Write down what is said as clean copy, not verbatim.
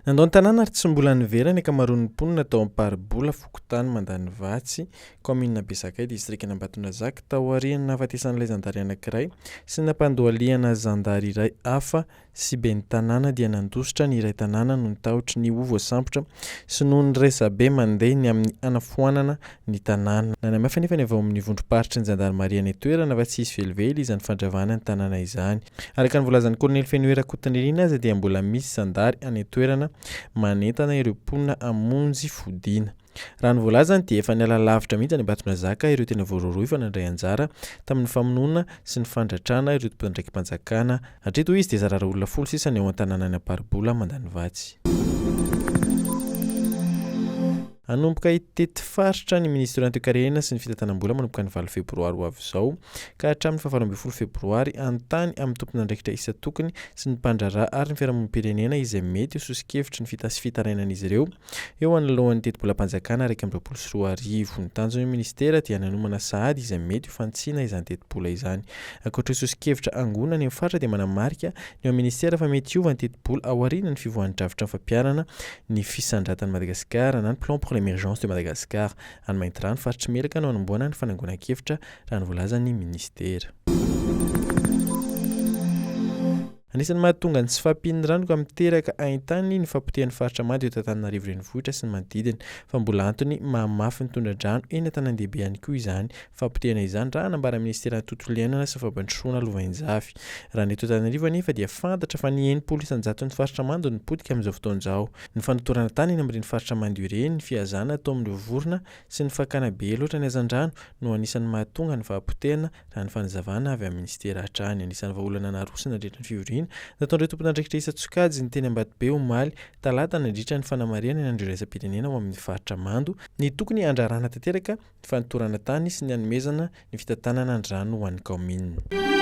Nandao an-tanàna ary tsy mbola niverana ankamaroan'ny mponina tao am-Paribola fokotany Mandanivatsy commune Besakay distriktina Ambatondrazaka taorian'ny nahafatesana zandary anankiray sy nampandoaliana zandary iray hafa sy ben'ny tanàna dia nandositra ny iray tanàna no nitaotry ny ovo sampotra sy noho ny resabe mandeha ny amin'ny anafoanana ny tanàna. Nanamafa nefa ny avao amin'ny vondrom-paritra ny zandary Maria ny toerana fa tsy hisy velively izany fandravana ny tanàna izany. Araka ny volazan'ny kolonely Febroary kotanirina azy dia mbola misy zandary any toerana manentana ireo mponina amonjy fodiana. Raha ny volazany dia efa niala lavitra mihitsy any Ambatondrazaka ireo tena voaroroy fa nandray anjara tamin'ny famonoana sy ny fandratrana ireo tompon'andraiki-panjakana. Hatreto izy dia zarara olona folo sisa ny ao an-tanànan'Amparibola Mandanivatsy. Anomboka itety faritra ny minisiteran'ny Toe-karena sy ny fitantanam-bola manomboka ny 9 Febroary ho avy izao ka hatramin'ny 12 Febroary an-tany amin'ny tompon'andraikitra isa-tokony sy ny mpandraraha ary ny fiarahamonim-pirenena izay mety hosokevitra ny fitarainan'izy ireo eo anoloan'ny teti-bola-panjakana 2024. Ny tanjon'ny ministera dia nanomana sahady izay mety ho fanitsiana izany teti-bola izany. Ankoatra hosokevitra angonany amin'ny faritra dia manamarika ny ministera fa mety hiova ny teti-bola ao aoriana ny fivoahan-dravitra ny fampiarana ny fisandratan'i Madagasikara na ny plan pour l'émergence de Madagascar any maintirano faritry melaka no anomboana ny fanangonan-kevitra raha ny volazan'ny ministera. Anisan'ny mahatonga ny tsy fahampian'ny rano ka miteraka haintany ny fampitehan'ny faritra mando eto Antananarivo renivohitra sy ny manodidina fa mbola antony mahamafy ny tondra-drano eny an-tanan-dehibe ihany koa izany fampitehana izany raha nambara minisiteran'ny tontolo iainana sy fampandrosoana lovain-jafy. Raha ny eto Antananarivo anefa dia fantatra fa ny 90% ny faritra mando ny potika amin'izao fotoan'izao. Ny fanotorana tany eny amin'ireny faritra mando ireny, ny fiazana atao amin'ireo vorona sy ny fakana be loatra ny hazan-drano no anisan'ny mahatonga ny fahampitehana raha ny fanazavana avy amin'ny ministera hatrany. Anisan'ny vahaolana narosina nandritra ny fivoriana nataon'ireo tompon'andraikitra isa-tsokajy ny teny Ambatobe omaly talata nandritra ny fanamariana ny andro iraisam-pirenena ao amin'ny faritra mando ny tokony andrarana tanteraka ny fanotorana tany sy ny hanomezana ny fitantanana ny rano ho an'ny commune.